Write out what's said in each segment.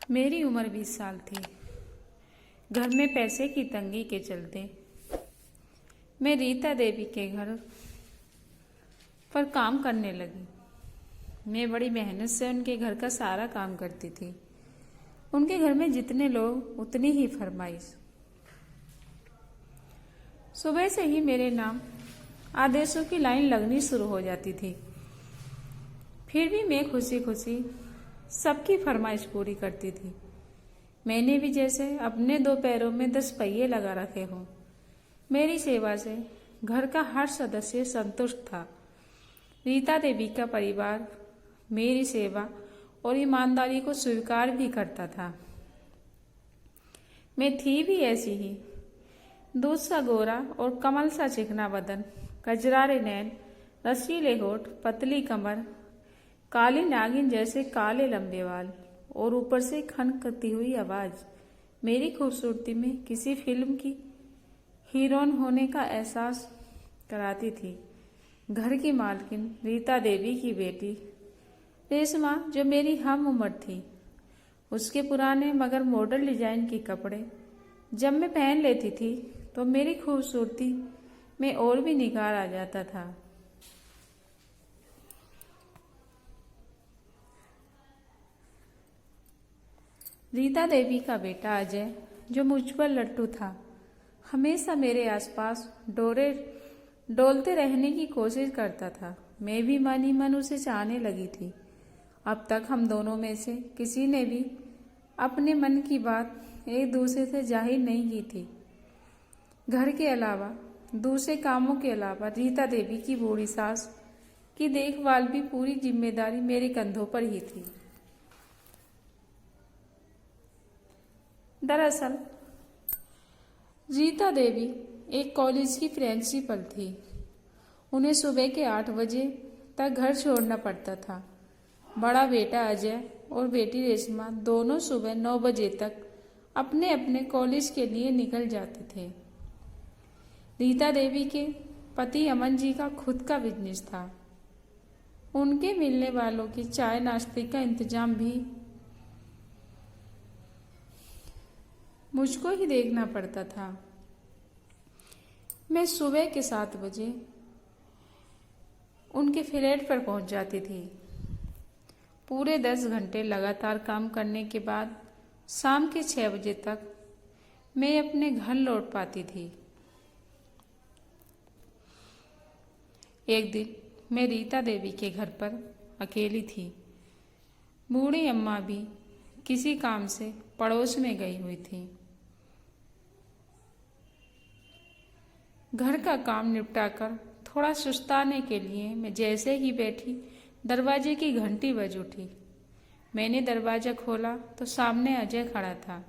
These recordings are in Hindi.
मेरी उम्र 20 साल थी। घर में पैसे की तंगी के चलते मैं रीता देवी के घर पर काम करने लगी। मैं बड़ी मेहनत से उनके घर का सारा काम करती थी। उनके घर में जितने लोग उतनी ही फरमाइश। सुबह से ही मेरे नाम आदेशों की लाइन लगनी शुरू हो जाती थी। फिर भी मैं खुशी खुशी सबकी फरमाइश पूरी करती थी। मैंने भी जैसे अपने 2 पैरों में 10 पहिए लगा रखे हों। मेरी सेवा से घर का हर सदस्य संतुष्ट था। रीता देवी का परिवार मेरी सेवा और ईमानदारी को स्वीकार भी करता था। मैं थी भी ऐसी ही, दूध सा गोरा और कमल सा चिकना बदन, कजरारे नैन, रसीले होठ, पतली कमर, काली नागिन जैसे काले लंबे बाल और ऊपर से खनकती हुई आवाज मेरी खूबसूरती में किसी फिल्म की हीरोइन होने का एहसास कराती थी। घर की मालकिन रीता देवी की बेटी रेशमा, जो मेरी हम उम्र थी, उसके पुराने मगर मॉडल डिजाइन के कपड़े जब मैं पहन लेती थी तो मेरी खूबसूरती में और भी निखार आ जाता था। रीता देवी का बेटा अजय, जो मुझ पर लट्टू था, हमेशा मेरे आसपास डोलते रहने की कोशिश करता था। मैं भी मन ही मन उसे चाहने लगी थी। अब तक हम दोनों में से किसी ने भी अपने मन की बात एक दूसरे से जाहिर नहीं की थी। घर के अलावा, दूसरे कामों के अलावा रीता देवी की बूढ़ी सास की देखभाल भी पूरी जिम्मेदारी मेरे कंधों पर ही थी। दरअसल रीता देवी एक कॉलेज की प्रिंसिपल थी। उन्हें सुबह के 8 बजे तक घर छोड़ना पड़ता था। बड़ा बेटा अजय और बेटी रेशमा दोनों सुबह 9 बजे तक अपने अपने कॉलेज के लिए निकल जाते थे। रीता देवी के पति अमन जी का खुद का बिजनेस था। उनके मिलने वालों की चाय नाश्ते का इंतजाम भी मुझको ही देखना पड़ता था। मैं सुबह के 7 बजे उनके फ्लैट पर पहुंच जाती थी। पूरे 10 घंटे लगातार काम करने के बाद शाम के 6 बजे तक मैं अपने घर लौट पाती थी। एक दिन मैं रीता देवी के घर पर अकेली थी। बूढ़ी अम्मा भी किसी काम से पड़ोस में गई हुई थी। घर का काम निपटाकर थोड़ा सुस्ताने के लिए मैं जैसे ही बैठी, दरवाजे की घंटी बज उठी। मैंने दरवाजा खोला तो सामने अजय खड़ा था।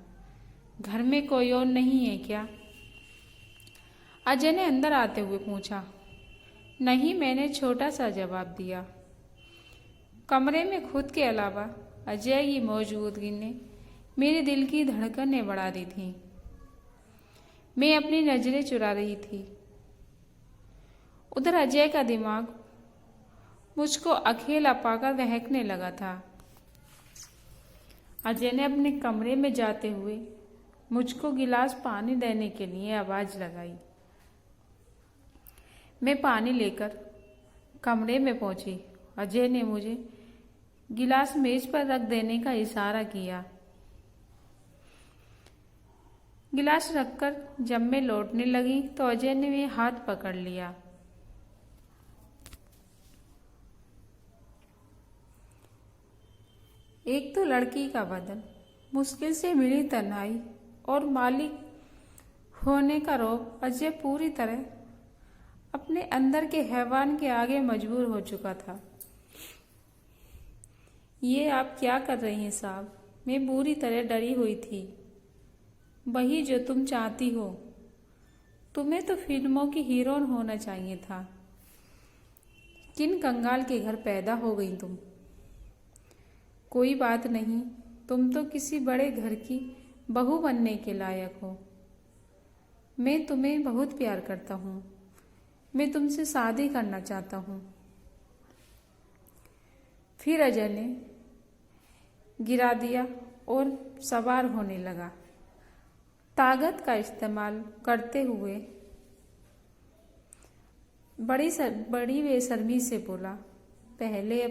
घर में कोई और नहीं है क्या? अजय ने अंदर आते हुए पूछा। नहीं, मैंने छोटा सा जवाब दिया। कमरे में खुद के अलावा अजय की मौजूदगी ने मेरे दिल की धड़कनें बढ़ा दी थी। मैं अपनी नजरें चुरा रही थी। उधर अजय का दिमाग मुझको अकेला पाकर बहकने लगा था। अजय ने अपने कमरे में जाते हुए मुझको गिलास पानी देने के लिए आवाज लगाई। मैं पानी लेकर कमरे में पहुंची। अजय ने मुझे गिलास मेज पर रख देने का इशारा किया। गिलास रखकर जब मैं लौटने लगी तो अजय ने मेरा हाथ पकड़ लिया। एक तो लड़की का बदन, मुश्किल से मिली तन्हाई और मालिक होने का रौब अजय पूरी तरह अपने अंदर के हैवान के आगे मजबूर हो चुका था। ये आप क्या कर रही हैं साहब? मैं बुरी तरह डरी हुई थी। वही जो तुम चाहती हो। तुम्हें तो फिल्मों की हीरोइन होना चाहिए था। किन कंगाल के घर पैदा हो गई तुम? कोई बात नहीं, तुम तो किसी बड़े घर की बहू बनने के लायक हो। मैं तुम्हें बहुत प्यार करता हूँ। मैं तुमसे शादी करना चाहता हूँ। फिर अजय ने गिरा दिया और सवार होने लगा। ताकत का इस्तेमाल करते हुए बड़ी बेशर्मी से बोला, पहले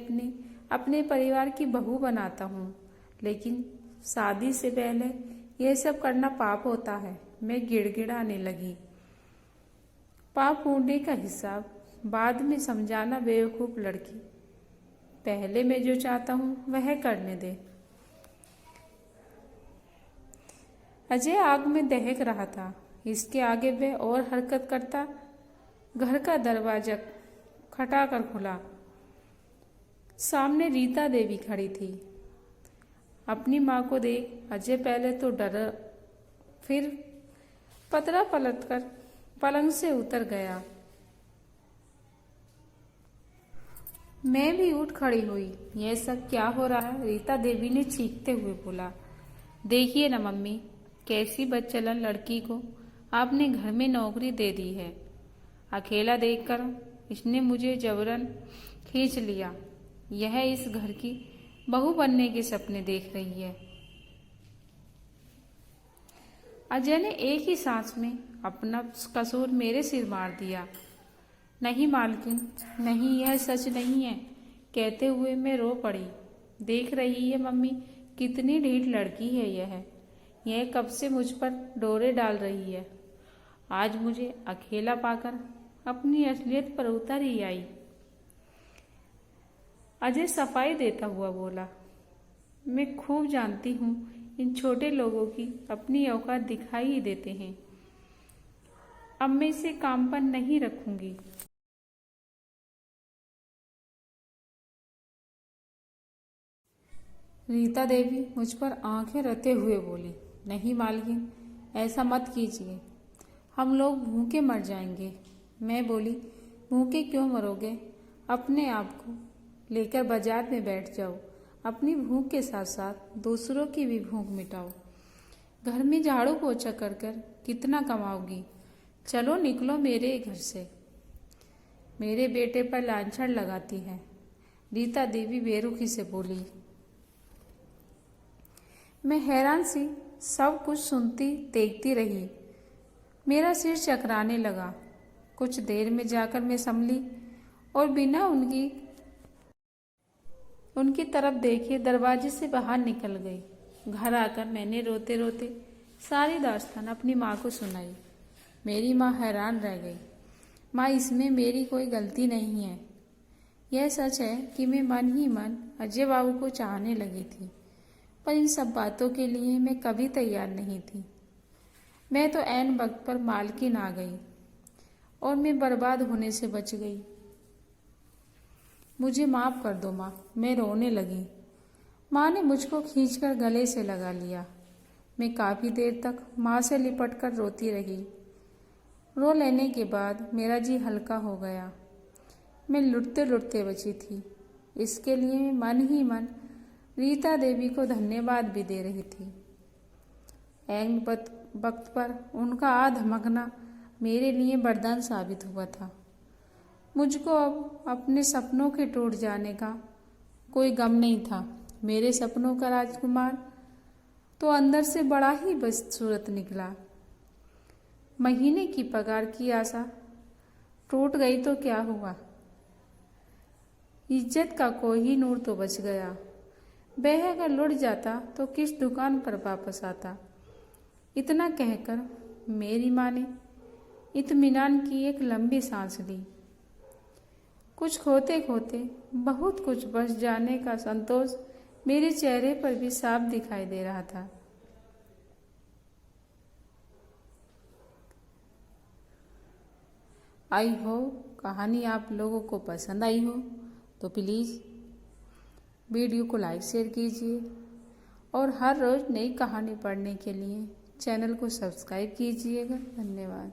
अपने परिवार की बहू बनाता हूँ, लेकिन शादी से पहले यह सब करना पाप होता है। मैं गिड़गिड़ाने लगी। पाप पूरने का हिसाब बाद में समझाना बेवकूफ लड़की। पहले मैं जो चाहता हूँ वह करने दे। अजय आग में दहक रहा था। इसके आगे वह और हरकत करता। घर का दरवाजा खटाकर खुला। सामने रीता देवी खड़ी थी। अपनी माँ को देख अजय पहले तो डरा, फिर पतरा पलटकर पलंग से उतर गया। मैं भी उठ खड़ी हुई। यह सब क्या हो रहा है? रीता देवी ने चीखते हुए बोला। देखिए ना मम्मी, कैसी बदचलन लड़की को आपने घर में नौकरी दे दी है। अकेला देखकर इसने मुझे जबरन खींच लिया। यह इस घर की बहू बनने के सपने देख रही है। अजय ने एक ही सांस में अपना कसूर मेरे सिर मार दिया। नहीं मालकिन, नहीं, यह सच नहीं है, कहते हुए मैं रो पड़ी। देख रही है मम्मी, कितनी ढीठ लड़की है यह कब से मुझ पर डोरे डाल रही है। आज मुझे अकेला पाकर अपनी असलियत पर उतर ही आई। अजय सफाई देता हुआ बोला, मैं खूब जानती हूँ इन छोटे लोगों की अपनी औकात दिखाई ही देते हैं। अब मैं इसे काम पर नहीं रखूंगी। रीता देवी मुझ पर आंखें रते हुए बोली, नहीं मालकिन, ऐसा मत कीजिए, हम लोग भूखे मर जाएंगे। मैं बोली, भूखे क्यों मरोगे? अपने आप को लेकर बाजार में बैठ जाओ। अपनी भूख के साथ साथ दूसरों की भी भूख मिटाओ। घर में झाड़ू पोछा कर कर कितना कमाओगी? चलो निकलो मेरे घर से। मेरे बेटे पर लांछन लगाती है, रीता देवी बेरुखी से बोली। मैं हैरान सी सब कुछ सुनती देखती रही। मेरा सिर चकराने लगा। कुछ देर में जाकर मैं संभली और बिना उनकी तरफ देखे दरवाजे से बाहर निकल गई। घर आकर मैंने रोते रोते सारी दास्तान अपनी माँ को सुनाई। मेरी माँ हैरान रह गई। माँ, इसमें मेरी कोई गलती नहीं है। यह सच है कि मैं मन ही मन अजय बाबू को चाहने लगी थी, पर इन सब बातों के लिए मैं कभी तैयार नहीं थी। मैं तो ऐन वक्त पर मालकिन आ गई और मैं बर्बाद होने से बच गई। मुझे माफ़ कर दो माँ। मैं रोने लगी। माँ ने मुझको खींचकर गले से लगा लिया। मैं काफ़ी देर तक माँ से लिपटकर रोती रही। रो लेने के बाद मेरा जी हल्का हो गया। मैं लुटते लुटते बची थी। इसके लिए मैं मन ही मन रीता देवी को धन्यवाद भी दे रही थी। ऐन वक्त पर उनका आ धमकना मेरे लिए वरदान साबित हुआ था। मुझको अब अपने सपनों के टूट जाने का कोई गम नहीं था। मेरे सपनों का राजकुमार तो अंदर से बड़ा ही बदसूरत निकला। महीने की पगार की आशा टूट गई तो क्या हुआ? इज्जत का कोई ही नूर तो बच गया। वह अगर लुट जाता तो किस दुकान पर वापस आता? इतना कहकर मेरी माँ ने इत्मीनान की एक लंबी सांस ली। कुछ खोते खोते बहुत कुछ बच जाने का संतोष मेरे चेहरे पर भी साफ दिखाई दे रहा था। आई हो कहानी आप लोगों को पसंद आई हो तो प्लीज़ वीडियो को लाइक शेयर कीजिए और हर रोज़ नई कहानी पढ़ने के लिए चैनल को सब्सक्राइब कीजिएगा। धन्यवाद।